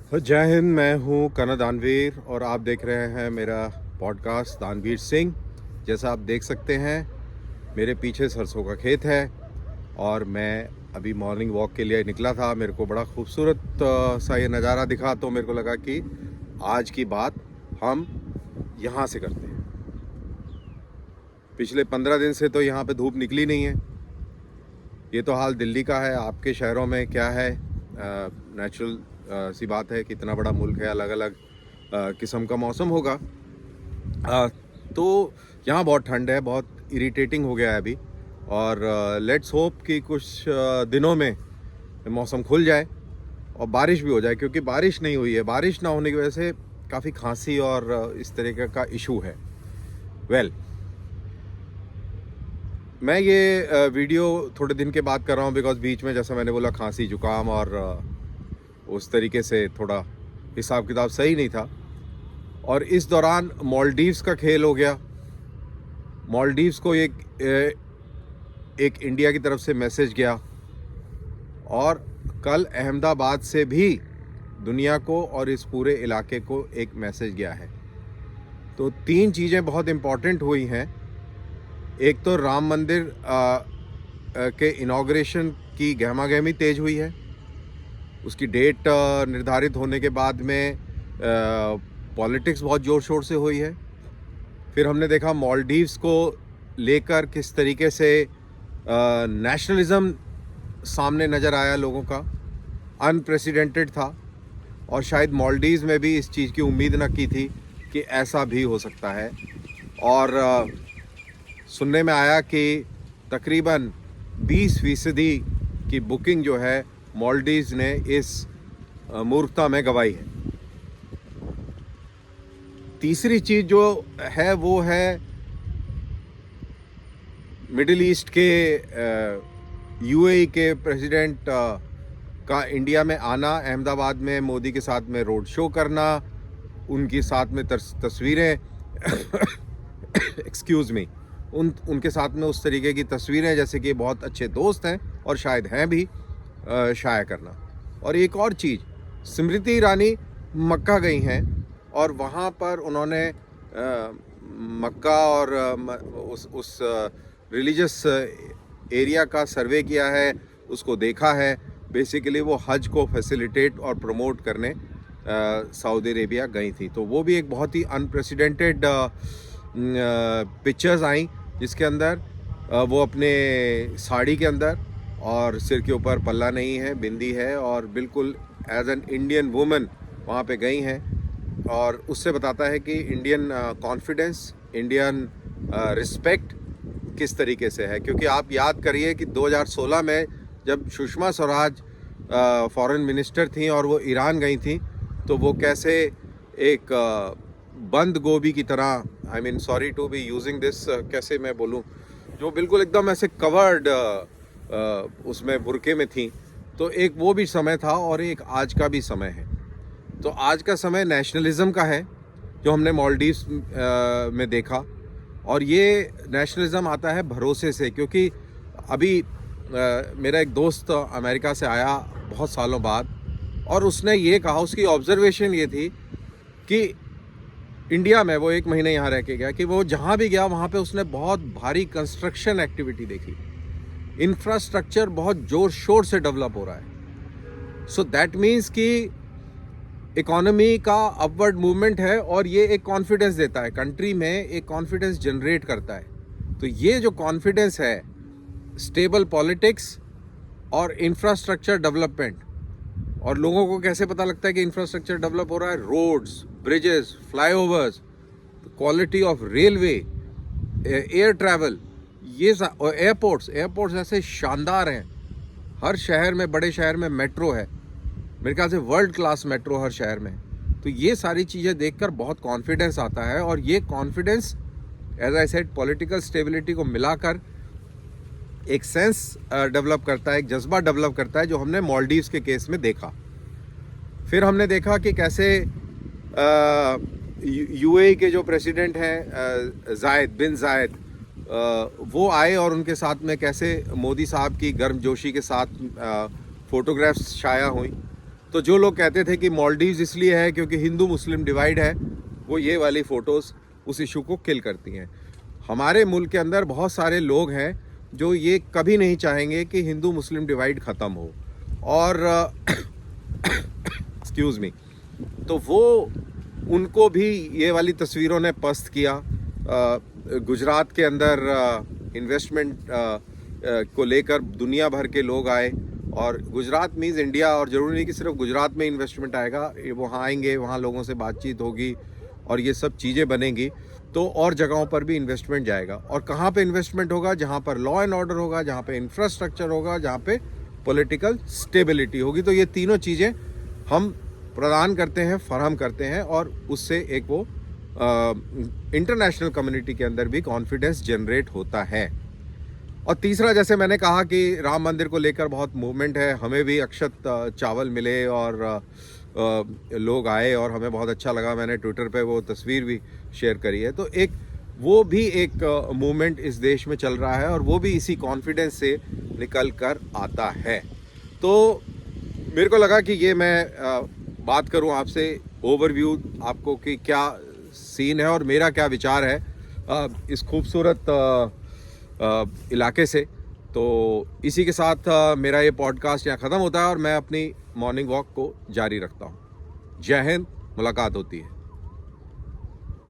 जय हिंद। मैं हूं कन्ना दानवीर और आप देख रहे हैं मेरा पॉडकास्ट दानवीर सिंह। जैसा आप देख सकते हैं मेरे पीछे सरसों का खेत है और मैं अभी मॉर्निंग वॉक के लिए निकला था। मेरे को बड़ा खूबसूरत सा ये नज़ारा दिखा तो मेरे को लगा कि आज की बात हम यहाँ से करते हैं। पिछले 15 दिन से तो यहाँ पे धूप निकली नहीं है। ये तो हाल दिल्ली का है। आपके शहरों में क्या है? नेचुरल सी बात है कि इतना बड़ा मुल्क है, अलग अलग किस्म का मौसम होगा। तो यहाँ बहुत ठंड है, बहुत इरिटेटिंग हो गया है अभी। और लेट्स होप कि कुछ दिनों में मौसम खुल जाए और बारिश भी हो जाए, क्योंकि बारिश नहीं हुई है। बारिश ना होने की वजह से काफ़ी खांसी और इस तरीके का इशू है। मैं ये वीडियो थोड़े दिन के बाद कर रहा हूँ बिकॉज बीच में, जैसा मैंने बोला, खांसी जुकाम और उस तरीके से थोड़ा हिसाब किताब सही नहीं था। और इस दौरान मालदीव्स का खेल हो गया। मालदीव्स को एक इंडिया की तरफ से मैसेज गया और कल अहमदाबाद से भी दुनिया को और इस पूरे इलाके को एक मैसेज गया है। तो 3 चीज़ें बहुत इम्पॉर्टेंट हुई हैं। एक तो राम मंदिर के इनॉग्रेशन की गहमागहमी तेज हुई है। उसकी डेट निर्धारित होने के बाद में पॉलिटिक्स बहुत ज़ोर शोर से हुई है। फिर हमने देखा मालदीव्स को लेकर किस तरीके से नेशनलिज्म सामने नज़र आया लोगों का, अनप्रेसिडेंटेड था। और शायद मालदीव्स में भी इस चीज़ की उम्मीद न की थी कि ऐसा भी हो सकता है। और सुनने में आया कि तकरीबन 20% की बुकिंग जो है मालदीव्स ने इस मूर्खता में गंवाई है। तीसरी चीज़ जो है वो है मिडिल ईस्ट के यूएई के प्रेसिडेंट का इंडिया में आना, अहमदाबाद में मोदी के साथ में रोड शो करना, उनकी साथ में तस्वीरें एक्सक्यूज़ मी, उनके साथ में उस तरीके की तस्वीरें जैसे कि बहुत अच्छे दोस्त हैं और शायद हैं भी, शाया करना। और एक और चीज़, स्मृति ईरानी मक्का गई हैं और वहाँ पर उन्होंने मक्का और उस रिलीजियस एरिया का सर्वे किया है, उसको देखा है। बेसिकली वो हज को फैसिलिटेट और प्रमोट करने सऊदी अरेबिया गई थी। तो वो भी एक बहुत ही अनप्रेसिडेंटेड पिक्चर्स आई, जिसके अंदर वो अपने साड़ी के अंदर और सिर के ऊपर पल्ला नहीं है, बिंदी है, और बिल्कुल एज एन इंडियन वुमन वहाँ पे गई हैं। और उससे बताता है कि इंडियन कॉन्फिडेंस, इंडियन रिस्पेक्ट किस तरीके से है। क्योंकि आप याद करिए कि 2016 में जब सुषमा स्वराज फॉरेन मिनिस्टर थी और वो ईरान गई थी, तो वो कैसे एक बंद गोभी की तरह, I mean sorry to be using this, कैसे मैं बोलूँ, जो बिल्कुल एकदम ऐसे कवर्ड उसमें बुरके में थी। तो एक वो भी समय था और एक आज का भी समय है। तो आज का समय नेशनलिज्म का है, जो हमने मालदीव्स में देखा। और ये नेशनलिज्म आता है भरोसे से, क्योंकि अभी मेरा एक दोस्त अमेरिका से आया बहुत सालों बाद, और उसने ये कहा, उसकी ऑब्जर्वेशन ये थी कि इंडिया में, वो 1 महीने यहाँ रह के गया, कि वो जहाँ भी गया वहाँ पे उसने बहुत भारी कंस्ट्रक्शन एक्टिविटी देखी। इंफ्रास्ट्रक्चर बहुत ज़ोर शोर से डेवलप हो रहा है। सो दैट मीन्स कि इकोनॉमी का अपवर्ड मूवमेंट है और ये एक कॉन्फिडेंस देता है, कंट्री में एक कॉन्फिडेंस जनरेट करता है। तो ये जो कॉन्फिडेंस है, स्टेबल पॉलिटिक्स और इंफ्रास्ट्रक्चर डेवलपमेंट। और लोगों को कैसे पता लगता है कि इंफ्रास्ट्रक्चर डेवलप हो रहा है? Roads, bridges, flyovers, quality of railway, air travel, ये और एयरपोर्ट्स ऐसे शानदार हैं। हर शहर में, बड़े शहर में मेट्रो है, मेरे ख्याल से वर्ल्ड क्लास मेट्रो हर शहर में। तो ये सारी चीज़ें देखकर बहुत कॉन्फिडेंस आता है, और ये confidence, as I said, political stability को मिलाकर एक सेंस डेवलप करता है, एक जज्बा डेवलप करता है, जो हमने मालदीव्स के केस में देखा। फिर हमने देखा कि कैसे यूएई के जो प्रेसिडेंट हैं जायद बिन जायद, वो आए और उनके साथ में कैसे मोदी साहब की गर्मजोशी के साथ फ़ोटोग्राफ्स शाया हुई। तो जो लोग कहते थे कि मालदीव्स इसलिए है क्योंकि हिंदू मुस्लिम डिवाइड है, वो ये वाली फ़ोटोज़ उस इशू को किल करती हैं। हमारे मुल्क के अंदर बहुत सारे लोग हैं जो ये कभी नहीं चाहेंगे कि हिंदू मुस्लिम डिवाइड ख़त्म हो, और एक्सक्यूज़ मी, तो वो उनको भी ये वाली तस्वीरों ने पस्त किया। गुजरात के अंदर इन्वेस्टमेंट को लेकर दुनिया भर के लोग आए, और गुजरात मीन्स इंडिया, और ज़रूरी नहीं कि सिर्फ गुजरात में इन्वेस्टमेंट आएगा, ये वहाँ आएंगे, वहाँ लोगों से बातचीत होगी और ये सब चीज़ें बनेंगी, तो और जगहों पर भी इन्वेस्टमेंट जाएगा। और कहाँ पे इन्वेस्टमेंट होगा? जहाँ पर लॉ एंड ऑर्डर होगा, जहाँ पे इंफ्रास्ट्रक्चर होगा, जहाँ पे पॉलिटिकल स्टेबिलिटी होगी। तो ये तीनों चीज़ें हम प्रदान करते हैं, फराहम करते हैं, और उससे एक वो इंटरनेशनल कम्युनिटी के अंदर भी कॉन्फिडेंस जनरेट होता है। और तीसरा, जैसे मैंने कहा कि राम मंदिर को लेकर बहुत मूवमेंट है, हमें भी अक्षत चावल मिले और लोग आए और हमें बहुत अच्छा लगा। मैंने ट्विटर पे वो तस्वीर भी शेयर करी है। तो एक वो भी एक मूवमेंट इस देश में चल रहा है, और वो भी इसी कॉन्फिडेंस से निकल कर आता है। तो मेरे को लगा कि ये मैं बात करूं आपसे, ओवरव्यू आपको कि क्या सीन है और मेरा क्या विचार है इस खूबसूरत इलाके से। तो इसी के साथ मेरा ये पॉडकास्ट यहाँ ख़त्म होता है और मैं अपनी मॉर्निंग वॉक को जारी रखता हूँ। जय हिंद, मुलाकात होती है।